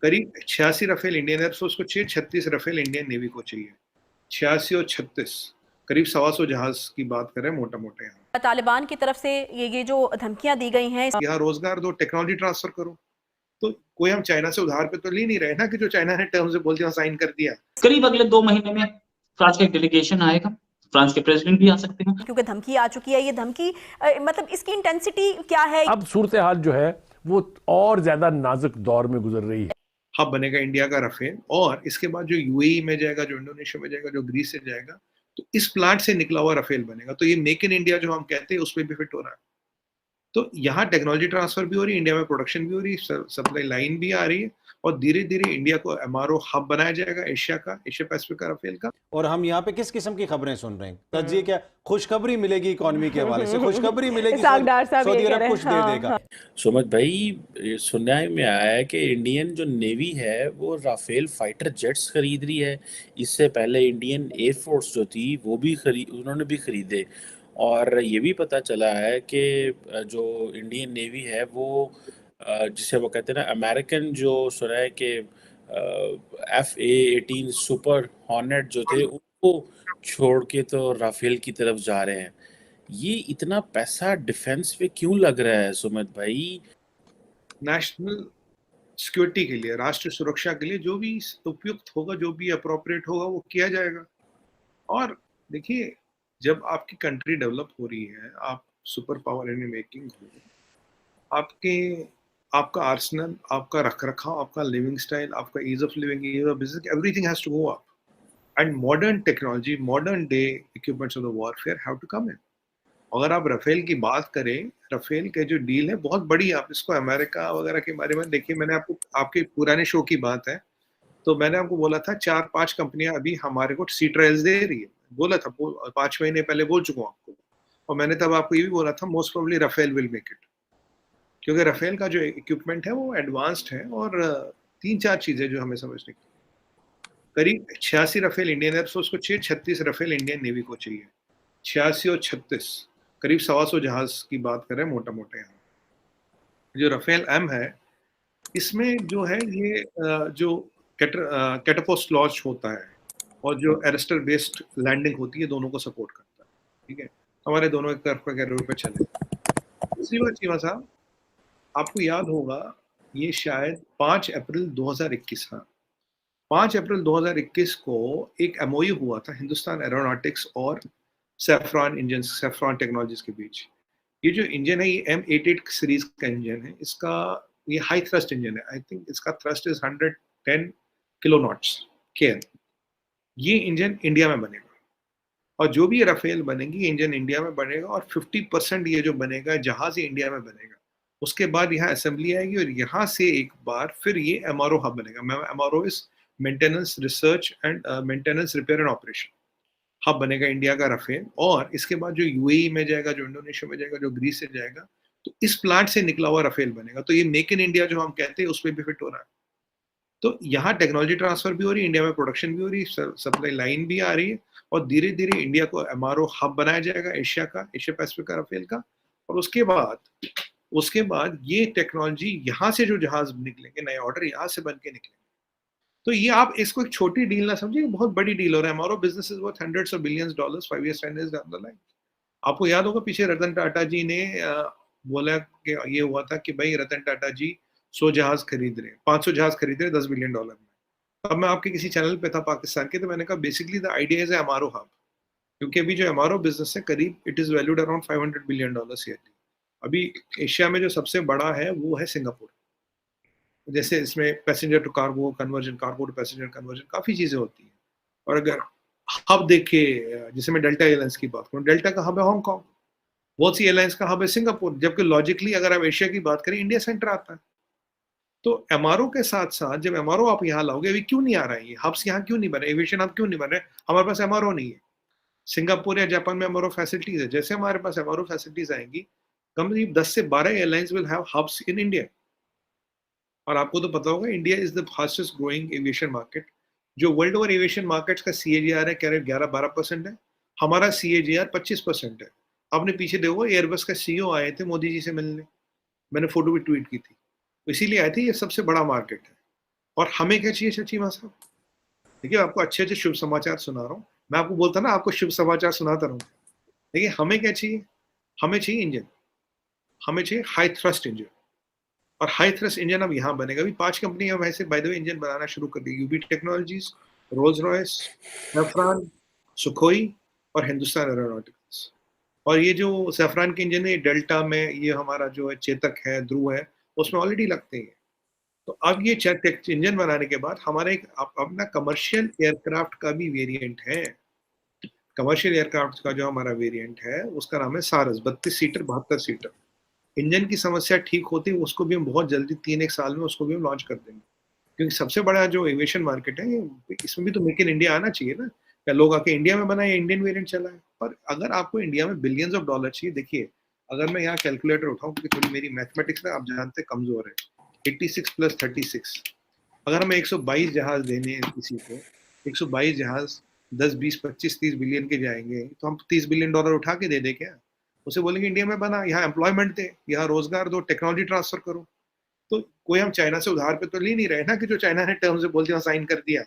करीब 86 Rafale Indian air force को चाहिए, 36 राफेल इंडियन नेवी को चाहिए। 86 और 36 करीब 125 जहाज की बात कर रहे हैं मोटा-मोटा यहाँ। तालिबान की तरफ से ये जो धमकियां दी गई हैं, यहाँ रोजगार दो, टेक्नोलॉजी ट्रांसफर करो। तो कोई हम चाइना से उधार पे तो ले नहीं रहे ना कि जो चाइना ने टर्म्स बोल दिया साइन कर दिया। करीब अगले 2 महीने में फ्रांस का एक डेलीगेशन आएगा, फ्रांस के प्रेसिडेंट भी आ सकते हैं। क्योंकि धमकी आ चुकी है, ये धमकी मतलब इसकी इंटेंसिटी क्या है? अब सूरत हाल जो है वो और ज्यादा नाजुक दौर में गुजर रही है। हब बनेगा इंडिया का राफेल, और इसके बाद जो यूएई में जाएगा, जो इंडोनेशिया में जाएगा, जो ग्रीस से जाएगा, तो इस प्लांट से निकला हुआ राफेल बनेगा। तो ये मेक इन इंडिया जो हम कहते हैं उस पर भी फिट हो रहा है। तो यहाँ टेक्नोलॉजी ट्रांसफर भी हो रही है, इंडिया में प्रोडक्शन भी हो रही है, सप्लाई लाइन भी आ रही है, और धीरे धीरे इंडिया को एमआरओ हब बनाया जाएगा एशिया का, एशिया पैसिफिक का राफेल का। और हम यहाँ पे किस किस्म की खबरें सुन रहे हैं? तज्जिए क्या खुशखबरी मिलेगी इकोनॉमी के हवाले से? खुशखबरी मिलेगी, सऊदी अरब कुछ दे देगा। सुमित भाई, सुनने में आया है कि इंडियन जो नेवी है वो राफेल फाइटर जेट्स खरीद रही है। इससे पहले इंडियन एयरफोर्स जो थी वो भी उन्होंने भी खरीदे। और ये भी पता चला है कि जो इंडियन नेवी है वो जिसे वो कहते हैं ना, अमेरिकन जो सुना है कि F/A-18 सुपर हॉर्नेट जो थे उनको छोड़ के तो राफेल की तरफ जा रहे हैं। ये इतना पैसा डिफेंस पे क्यों लग रहा है सुमित भाई? नेशनल सिक्योरिटी के लिए, राष्ट्र सुरक्षा के लिए जो भी उपयुक्त होगा, जो भी अप्रोप्रिएट होगा वो किया जाएगा। और देखिए, जब आपकी कंट्री डेवलप हो रही है, आप सुपर पावर इन मेकिंग हो, आपका आर्सेनल, आपका रखरखाव, आपका लिविंग स्टाइल, आपका ease of living, ease of business, everything has to go up, and modern technology, modern day equipments of the warfare have to come in. अगर आप Rafale की बात करें, राफेल के जो डील है बहुत बड़ी है। आप इसको अमेरिका वगैरह के बारे में देखिए, मैंने आपको आपके पुराने शो की बात है, तो मैंने आपको बोला था 4-5 कंपनियां अभी हमारे को सी ट्रायल्स दे रही है, बोला था 5 महीने पहले बोल चुका हूँ आपको। और मैंने तब आपको ये भी बोला था most probably Rafale will make it, क्योंकि राफेल का जो इक्विपमेंट है वो एडवांस्ड है। और 3-4 चीजें जो हमें समझने की, करीब 86 राफेल इंडियन एयरफोर्स को चाहिए, 36 राफेल इंडियन नेवी को चाहिए। 86 और 36 करीब 125 जहाज की बात कर रहे हैं मोटा-मोटा यहाँ। जो राफेल एम है, इसमें जो है ये जो कैटापोस्ट लॉन्च होता है और जो एरेस्टर बेस्ड लैंडिंग होती है, दोनों को सपोर्ट करता है। ठीक है, हमारे दोनों एक तरफ का रूट पे चले। दूसरी बात चीमा साहब, आपको याद होगा ये शायद 5 अप्रैल 2021 था। 5 अप्रैल 2021 को एक एमओयू हुआ था हिंदुस्तान एरोनॉटिक्स और सैफ्रॉन इंजन, सैफ्रॉन टेक्नोलॉजीज के बीच। ये जो इंजन है ये M88 सीरीज का इंजन है। इसका ये हाई थ्रस्ट इंजन है। आई थिंक इसका thrust is 110 kilo knots care. ये इंजन इंडिया में बनेगा, और जो भी राफेल बनेगी इंजन इंडिया में बनेगा, और 50% ये जो बनेगा जहाज ही इंडिया में बनेगा। उसके बाद यहाँ असेंबली आएगी, और यहाँ से एक बार फिर ये एमआरओ हब बनेगा। MRO is maintenance, research and maintenance, repair and operation hub बनेगा इंडिया का राफेल। और इसके बाद जो यूएई में जाएगा, जो इंडोनेशिया में जाएगा, जो ग्रीस से जाएगा, तो इस प्लांट से निकला हुआ राफेल बनेगा। तो ये मेक इन इंडिया जो हम कहते हैं उस पर भी फिट हो रहा है। तो यहाँ टेक्नोलॉजी ट्रांसफर भी हो रही है, इंडिया में प्रोडक्शन भी हो रही है, सप्लाई लाइन भी आ रही है, और धीरे धीरे इंडिया को एमआरओ हब बनाया जाएगा एशिया का, एशिया पैसिफिक का राफेल का। और उसके बाद ये टेक्नोलॉजी यहाँ से जो जहाज निकलेंगे, नए ऑर्डर यहाँ से बन के निकलेंगे। तो ये आप इसको एक छोटी डील ना समझिए, बहुत बड़ी डील हो रहा है। MRO business is worth hundreds of billions dollars 5 years 10 years down the line। आपको याद होगा पीछे रतन टाटा जी ने बोला कि ये हुआ था कि भाई रतन टाटा जी 100 जहाज खरीद रहे, 500 जहाज खरीद रहे $10 बिलियन में। अब मैं आपके किसी चैनल पे था पाकिस्तान के, तो मैंने कहा basically the idea is MRO hub, क्योंकि अभी जो एमआरओ बिजनेस है करीब it is valued around $500 billion yearly. अभी एशिया में जो सबसे बड़ा है वो है सिंगापुर। जैसे इसमें passenger to cargo conversion, cargo to passenger conversion, काफ़ी चीज़ें होती हैं। और अगर हब देखे, जैसे मैं डेल्टा एयरलाइंस की बात करूँ, डेल्टा का हब है हांगकॉन्ग, बहुत सी एयरलाइंस का हब है सिंगापुर, जबकि लॉजिकली अगर आप एशिया की बात करें इंडिया सेंटर आता है। तो एमआरओ के साथ साथ जब एमआरओ आप यहाँ लाओगे, अभी क्यों नहीं आ रहा है ये हब्स, यहाँ क्यों नहीं बने, एविएशन हब क्यों नहीं बन रहे? हमारे पास एमआरओ नहीं है। सिंगापुर या जापान में एमआरओ फैसिलिटीज है, जैसे हमारे पास एमआरओ फैसिलिटीज आएंगी, करीब 10 से 12 airlines will have hubs in India. और आपको तो पता होगा India is the fastest growing aviation market. जो वर्ल्ड ओवर एविएशन मार्केट्स का CAGR है करीब 11-12% है, हमारा CAGR 25% है। आपने पीछे देखो एयरबस का CEO आए थे मोदी जी से मिलने, मैंने फोटो भी ट्वीट की थी, इसीलिए आए थे। ये सबसे बड़ा मार्केट है, और हमें क्या चाहिए चीमा साहब? देखिए आपको अच्छे अच्छे शुभ समाचार सुना रहा हूँ, मैं आपको बोलता ना आपको शुभ समाचार सुनाता रहूँ। देखिए हमें क्या चाहिए? हमें चाहिए इंजन, हमें चाहिए हाई थ्रस्ट इंजन, और हाई थ्रस्ट इंजन अब यहाँ बनेगा। अभी 5 कंपनियां वैसे बाय द वे इंजन बनाना शुरू कर दी, UB Technologies, Rolls Royce, Safran, Sukhoi और हिंदुस्तान एरोनॉटिक्स। और ये जो सैफरान के इंजन है डेल्टा में, ये हमारा जो है चेतक है, ध्रुव है, उसमें ऑलरेडी लगते हैं। तो अब ये इंजन बनाने के बाद हमारा एक अपना कमर्शियल एयरक्राफ्ट का भी वेरिएंट है। कमर्शियल एयरक्राफ्ट का जो हमारा वेरिएंट है उसका नाम है सारस, 32 सीटर 72 सीटर। इंजन की समस्या ठीक होती है उसको भी हम बहुत जल्दी 3-1 साल में उसको भी हम लॉन्च कर देंगे, क्योंकि सबसे बड़ा जो एविएशन मार्केट है इसमें भी तो मेक इन इंडिया आना चाहिए ना। क्या लोग आके इंडिया में बनाए, इंडियन वेरिएंट चला है? पर अगर आपको इंडिया में बिलियंस ऑफ डॉलर चाहिए, देखिए अगर मैं यहाँ कैलकुलेटर उठाऊं, क्योंकि थोड़ी मेरी मैथमेटिक्स ना आप जानते कमजोर है, 86 + 36, अगर हमें 122 जहाज देने हैं किसी को, 122 जहाज 10, 20, 25, 30 बिलियन के जाएंगे, तो हम $30 बिलियन उठा के दे दे क्या? उसे बोलेंगे इंडिया में बना, यहाँ एम्प्लॉयमेंट दे, यहाँ रोजगार दो, टेक्नोलॉजी ट्रांसफर करो। तो कोई हम चाइना से उधार पे तो ले नहीं रहे ना, कि जो चाइना ने टर्म्स बोल दिया साइन कर दिया